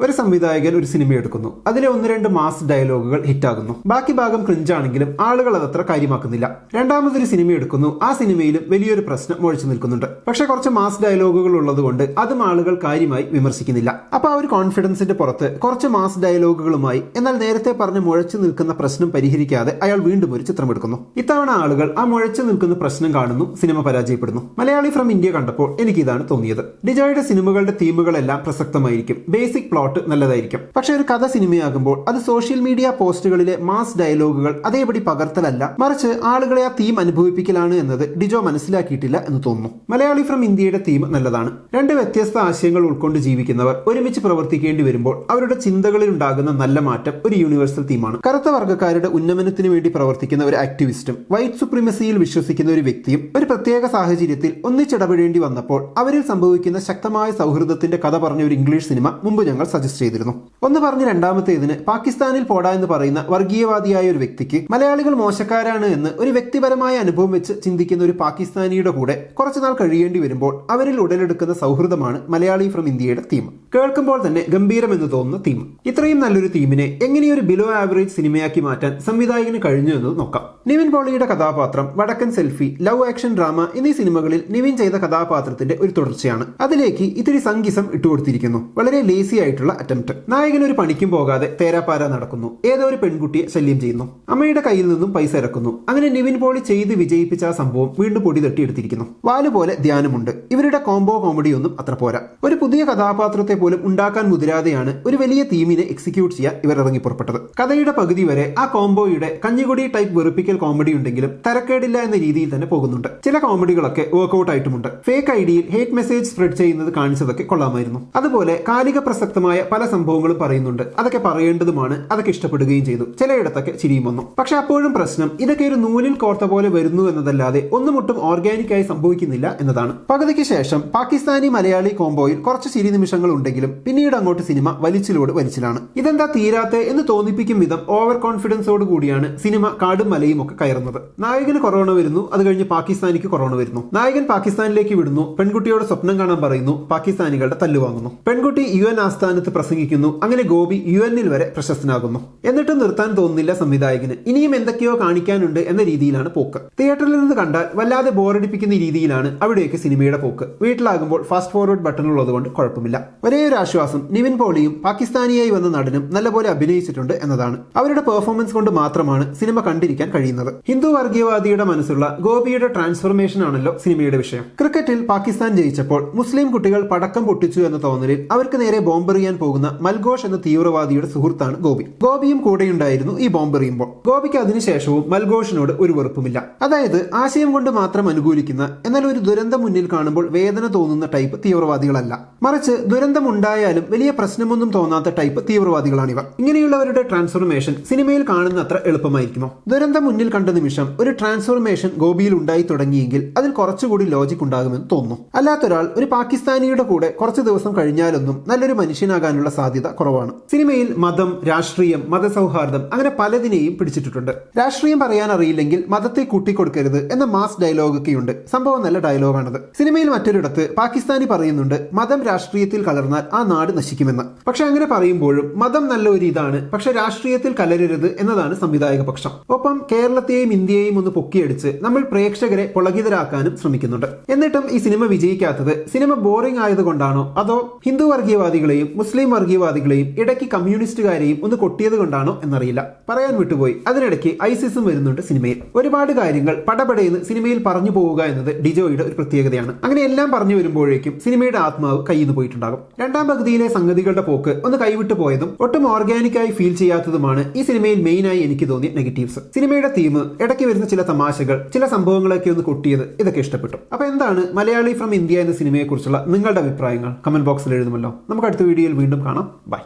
ഒരു സംവിധായകൻ ഒരു സിനിമ എടുക്കുന്നു, അതിലെ 1-2 മാസ് ഡയലോഗുകൾ ഹിറ്റാകുന്നു, ബാക്കി ഭാഗം ക്രിഞ്ചാണെങ്കിലും ആളുകൾ അതത്ര കാര്യമാക്കുന്നില്ല. രണ്ടാമതൊരു സിനിമ എടുക്കുന്നു, ആ സിനിമയിലും വലിയൊരു പ്രശ്നം മുഴച്ചു നിൽക്കുന്നുണ്ട്. പക്ഷെ കുറച്ച് മാസ് ഡയലോഗുകൾ ഉള്ളതുകൊണ്ട് അതും ആളുകൾ കാര്യമായി വിമർശിക്കുന്നില്ല. അപ്പൊ ആ ഒരു കോൺഫിഡൻസിന്റെ പുറത്ത് കുറച്ച് മാസ് ഡയലോഗുകളുമായി എന്നാൽ നേരത്തെ പറഞ്ഞ് മുഴച്ചു നിൽക്കുന്ന പ്രശ്നം പരിഹരിക്കാതെ അയാൾ വീണ്ടും ഒരു ചിത്രം എടുക്കുന്നു. ഇത്തവണ ആളുകൾ ആ മുഴച്ചു നിൽക്കുന്ന പ്രശ്നം കാണുന്നു, സിനിമ പരാജയപ്പെടുന്നു. മലയാളി ഫ്രം ഇന്ത്യ കണ്ടപ്പോൾ എനിക്ക് ഇതാണ് തോന്നിയത്. ഡിജോയുടെ സിനിമകളുടെ തീമുകളെല്ലാം പ്രസക്തമായിരിക്കും, ബേസിക് പ്ലോട്ട് നല്ലതായിരിക്കും. പക്ഷെ ഒരു കഥ സിനിമയാകുമ്പോൾ അത് സോഷ്യൽ മീഡിയ പോസ്റ്റുകളിലെ മാസ് ഡയലോഗുകൾ അതേപടി പകർത്തലല്ല, മറിച്ച് ആളുകളെ ആ തീം അനുഭവിപ്പിക്കലാണ് എന്നത് ഡിജോ മനസ്സിലാക്കിയിട്ടില്ല എന്ന് തോന്നുന്നു. മലയാളി ഫ്രം ഇന്ത്യയുടെ തീം നല്ലതാണ്. 2 വ്യത്യസ്ത ആശയങ്ങൾ ഉൾക്കൊണ്ട് ജീവിക്കുന്നവർ ഒരുമിച്ച് പ്രവർത്തിക്കേണ്ടി വരുമ്പോൾ അവരുടെ ചിന്തകളിൽ ഉണ്ടാകുന്ന നല്ല മാറ്റം ഒരു യൂണിവേഴ്സൽ തീമാണ്. കറുത്ത വർഗ്ഗക്കാരുടെ ഉന്നമനത്തിന് വേണ്ടി പ്രവർത്തിക്കുന്ന ഒരു ആക്ടിവിസ്റ്റും വൈറ്റ് സുപ്രീമസിയിൽ വിശ്വസിക്കുന്ന ഒരു വ്യക്തിയും ഒരു പ്രത്യേക സാഹചര്യത്തിൽ ഒന്നിച്ചിടപെടേണ്ടി വന്നപ്പോൾ അവരിൽ സംഭവിക്കുന്ന ശക്തമായ സൗഹൃദത്തിന്റെ കഥ പറഞ്ഞ ഒരു ഇംഗ്ലീഷ് സിനിമ മുമ്പ് ഞങ്ങൾ സജസ്റ്റ് ചെയ്തിരുന്നു. ഒന്ന് പറഞ്ഞ് രണ്ടാമത്തേതിന് പാകിസ്ഥാനിൽ പോടാ എന്ന് പറയുന്ന വർഗീയവാദിയായ ഒരു വ്യക്തിക്ക് മലയാളികൾ മോശക്കാരാണ് എന്ന് ഒരു വ്യക്തിപരമായ അനുഭവം വെച്ച് ചിന്തിക്കുന്ന ഒരു പാകിസ്ഥാനിയുടെ കൂടെ കുറച്ചുനാൾ കഴിയേണ്ടി വരുമ്പോൾ അവരിൽ ഉടലെടുക്കുന്ന സൗഹൃദമാണ് മലയാളി ഫ്രം ഇന്ത്യയുടെ തീം. കേൾക്കുമ്പോൾ തന്നെ ഗംഭീരമെന്ന് തോന്നുന്ന തീം. ഇത്രയും നല്ലൊരു തീമിനെ എങ്ങനെയൊരു ബിലോ ആവറേജ് സിനിമയാക്കി മാറ്റാൻ സംവിധായകന് കഴിഞ്ഞു എന്നത് നോക്കാം. നിവിൻ പോളിയുടെ കഥാപാത്രം വടക്കൻ സെൽഫി, ലവ് ആക്ഷൻ ഡ്രാമ എന്നീ സിനിമകളിൽ നിവിൻ ചെയ്ത കഥാപാത്രത്തിന്റെ ഒരു തുടർച്ചയാണ്. അതിലേക്ക് ഇത്തിരി സംഗീസം ഇട്ടുകൊടുത്തിരിക്കുന്നു. വളരെ ലേസി ആയിട്ടുള്ള അറ്റംപ്റ്റ്. നായകൻ ഒരു പണിക്കും പോകാതെ തേരാപ്പാര നടക്കുന്നു, ഏതോ ഒരു പെൺകുട്ടിയെ ശല്യം ചെയ്യുന്നു, അമ്മയുടെ കയ്യിൽ നിന്നും പൈസ ഇറക്കുന്നു. അങ്ങനെ നിവിൻ പോളി ചെയ്ത് വിജയിപ്പിച്ച ആ സംഭവം വീണ്ടും പൊടി തട്ടിയെടുത്തിരിക്കുന്നു. വാലുപോലെ ധ്യാനമുണ്ട്. ഇവരുടെ കോംബോ ഒന്നും അത്ര പോരാ. ഒരു പുതിയ കഥാപാത്രത്തെ പോലും ഉണ്ടാക്കാൻ മുതിരാതെയാണ് ഒരു വലിയ തീമിനെ എക്സിക്യൂട്ട് ചെയ്യാൻ ഇവർ ഇറങ്ങി പുറപ്പെട്ടത്. കഥയുടെ പകുതി വരെ ആ കോംബോയുടെ കഞ്ഞികുടി ടൈപ്പ് വെറുപ്പിക്കൽ കോമഡി ഉണ്ടെങ്കിലും തരക്കേടില്ല എന്ന രീതിയിൽ തന്നെ പോകുന്നുണ്ട്. ചില കോമഡികളൊക്കെ വർക്ക്ഔട്ട് ആയിട്ടുമുണ്ട്. ഫേക്ക് ഐഡിയിൽ ഹേറ്റ് മെസ്സേജ് സ്പ്രെഡ് ചെയ്യുന്നത് കാണിച്ചതൊക്കെ കൊള്ളാമായിരുന്നു. അതുപോലെ കാലിക പ്രസക്തമായ പല സംഭവങ്ങളും പറയുന്നുണ്ട്. അതൊക്കെ പറയേണ്ടതുമാണ്, അതൊക്കെ ഇഷ്ടപ്പെടുകയും ചെയ്തു. ചിലയിടത്തൊക്കെ ചിരിയും വന്നു. പക്ഷെ അപ്പോഴും പ്രശ്നം ഇതൊക്കെ ഒരു നൂലിൽ കോർത്ത പോലെ വരുന്നു എന്നതല്ലാതെ ഒന്നുമൊട്ടും ഓർഗാനിക് ആയി സംഭവിക്കുന്നില്ല എന്നതാണ്. പകുതിക്ക് ശേഷം പാകിസ്ഥാനി മലയാളി കോംബോയിൽ കുറച്ച് ചിരി നിമിഷങ്ങൾ ഉണ്ടെങ്കിലും പിന്നീട് അങ്ങോട്ട് സിനിമ വലിച്ചിലാണ്. ഇതെന്താ തീരാത്തെ എന്ന് തോന്നിപ്പിക്കും വിധം ഓവർ കോൺഫിഡൻസോട് കൂടിയാണ് സിനിമ കാടും മലയും ഒക്കെ കയറുന്നത്. നായകന് കൊറോണ വരുന്നു, അത് കഴിഞ്ഞ് പാകിസ്ഥാനിക്ക് കൊറോണ വരുന്നു. നായകൻ പാകിസ്ഥാനിലേക്ക് വിടുന്നു, പെൺകുട്ടിയോട് സ്വപ്നം കാണാൻ പറയുന്നു, പാകിസ്ഥാനികളുടെ തല്ലുവാങ്ങുന്നു. പെൺകുട്ടി UN ആസ്ഥാനത്ത് പ്രസംഗിക്കുന്നു. അങ്ങനെ ഗോപി UN വരെ പ്രശസ്തനാകുന്നു. എന്നിട്ടും നിർത്താൻ തോന്നുന്നില്ല സംവിധായകന്. ഇനിയും എന്തൊക്കെയോ കാണിക്കാനുണ്ട് എന്ന രീതിയിലാണ് പോക്ക്. തിയേറ്ററിൽ നിന്ന് കണ്ടാൽ വല്ലാതെ ബോറടിപ്പിക്കുന്ന രീതിയിലാണ് അവിടെയൊക്കെ സിനിമയുടെ പോക്ക്. വീട്ടിലാകുമ്പോൾ ഫാസ്റ്റ് ഫോർവേഡ് ബട്ടൺ ഉള്ളതുകൊണ്ട് കുഴപ്പമില്ല. ഒരേ ഒരു ആശ്വാസം, നിവിൻ പോളിയും പാകിസ്ഥാനിയായി വന്ന നടനും നല്ലപോലെ അഭിനയിച്ചിട്ടുണ്ട് എന്നതാണ്. അവരുടെ പെർഫോമൻസ് കൊണ്ട് മാത്രമാണ് സിനിമ കണ്ടിരിക്കാൻ കഴിയുന്നത്. ഹിന്ദു വർഗീയവാദിയുടെ മനസ്സുള്ള ഗോപിയുടെ ട്രാൻസ്ഫോർമേഷൻ ആണല്ലോ സിനിമയുടെ വിഷയം. ക്രിക്കറ്റിൽ പാകിസ്ഥാൻ ജയിച്ചപ്പോൾ മുസ്ലിം കുട്ടികൾ പടക്കം പൊട്ടിച്ചു എന്ന തോന്നലിൽ അവർക്ക് നേരെ ബോംബെറിയാൻ പോകുന്ന മൽഘോഷ് എന്ന തീവ്രവാദിയുടെ സുഹൃത്താണ് ഗോപിയും കൂടെയുണ്ടായിരുന്നു ഈ ബോംബെറിയുമ്പോൾ. ഗോപിക്ക് അതിനുശേഷവും മൽഘോഷിനോട് ഒരു വെറുപ്പുമില്ല. അതായത് ആശയം കൊണ്ട് മാത്രം അനുകൂലിക്കുന്ന, എന്നാൽ ഒരു ദുരന്തം മുന്നിൽ കാണുമ്പോൾ വേദന തോന്നുന്ന ടൈപ്പ് തീവ്രവാദികളല്ല. മറിച്ച് ദുരന്തമുണ്ടായാലും വലിയ പ്രശ്നമൊന്നും തോന്നാത്ത ടൈപ്പ് തീവ്രവാദികളാണിവർ. ഇങ്ങനെയുള്ളവരുടെ ട്രാൻസ്ഫോർമേഷൻ സിനിമയിൽ കാണുന്ന അത്ര എളുപ്പമായിരിക്കുമോ? ദുരന്തം മുന്നിൽ കണ്ട നിമിഷം ഒരു ട്രാൻസ്ഫോർമേഷൻ ഗോപിയിൽ ഉണ്ടായി തുടങ്ങിയെങ്കിൽ അതിൽ കുറച്ചുകൂടി ലോജിക് ഉണ്ടാകുമെന്ന് തോന്നുന്നു. അല്ലാത്തൊരാൾ ഒരു പാകിസ്ഥാനിയുടെ കൂടെ കുറച്ച് ദിവസം കഴിഞ്ഞാലൊന്നും നല്ലൊരു മനുഷ്യനാകാനുള്ള സാധ്യത കുറവാണ്. സിനിമയിൽ മതം, രാഷ്ട്രീയം, മതസൗഹാർദ്ദം അങ്ങനെ പലതിനെയും പിടിച്ചിട്ടുണ്ട്. രാഷ്ട്രീയം പറയാൻ അറിയില്ലെങ്കിൽ മതത്തെ കൂട്ടിക്കൊടുക്കരുത് എന്ന മാസ് ഡയലോഗൊക്കെയുണ്ട്. സംഭവം നല്ല ഡയലോഗാണത്. സിനിമയിൽ മറ്റൊരിടത്ത് പാകിസ്ഥാനി പറയുന്നുണ്ട് മതം രാഷ്ട്രീയത്തിൽ കലർന്നാൽ ആ നാട് നശിക്കുമെന്ന്. പക്ഷെ അങ്ങനെ പറയുമ്പോഴും മതം നല്ല ഒരു ഇതാണ്, പക്ഷെ രാഷ്ട്രീയത്തിൽ കലരരുത് എന്നതാണ് സംവിധായക പക്ഷം. ഒപ്പം കേരളത്തെയും ഇന്ത്യയെയും ഒന്ന് പൊക്കിയടിച്ച് നമ്മൾ പ്രേക്ഷകരെ പുളകിതരാക്കാനും ശ്രമിക്കുന്നുണ്ട്. എന്നിട്ടും ഈ സിനിമ വിജയിക്കാത്തത് സിനിമ ബോറിംഗ് ആയതുകൊണ്ടാണോ അതോ ഹിന്ദു വർഗീയവാദികളെയും മുസ്ലിം വർഗീയവാദികളെയും ഇടയ്ക്ക് കമ്മ്യൂണിസ്റ്റുകാരെയും ഒന്ന് കൊട്ടിയത് കൊണ്ടാണോ എന്നറിയില്ല. പറയാൻ വിട്ടുപോയി, അതിനിടയ്ക്ക് ഐസിസും വരുന്നുണ്ട് സിനിമയിൽ. ഒരുപാട് കാര്യങ്ങൾ പടപടയെന്ന് സിനിമയിൽ പറഞ്ഞു പോവുക എന്നത് ഡിജോയുടെ ഒരു പ്രത്യേകതയാണ്. അങ്ങനെ എല്ലാം പറഞ്ഞു വരുമ്പോഴേക്കും സിനിമയുടെ ആത്മാവ് കയ്യിൽ നിന്ന് പോയിട്ടുണ്ടാകും. രണ്ടാം പകുതിയിലെ സംഗതികളുടെ പോക്ക് ഒന്ന് കൈവിട്ടു പോയതും ഒട്ടും ഓർഗാനിക്കായി ഫീൽ ചെയ്യാത്തതുമാണ് ഈ സിനിമയിൽ മെയിനായി എനിക്ക് തോന്നിയ നെഗറ്റീവ്സ്. സിനിമയുടെ തീം, ഇടയ്ക്ക് വരുന്ന ചില തമാശകൾ, ചില സംഭവങ്ങളൊക്കെ ഒന്ന് കൊട്ടിയത്, ഇതൊക്കെ ഇഷ്ടപ്പെട്ടു. അപ്പൊ എന്താണ് മലയാളി ഫ്രം ഇന്ത്യ എന്ന സിനിമയെക്കുറിച്ചുള്ള നിങ്ങളുടെ അഭിപ്രായങ്ങൾ കമന്റ് ബോക്സിൽ എഴുതുമല്ലോ. നമുക്ക് അടുത്ത വീഡിയോയിൽ വീണ്ടും കാണാം. ബൈ.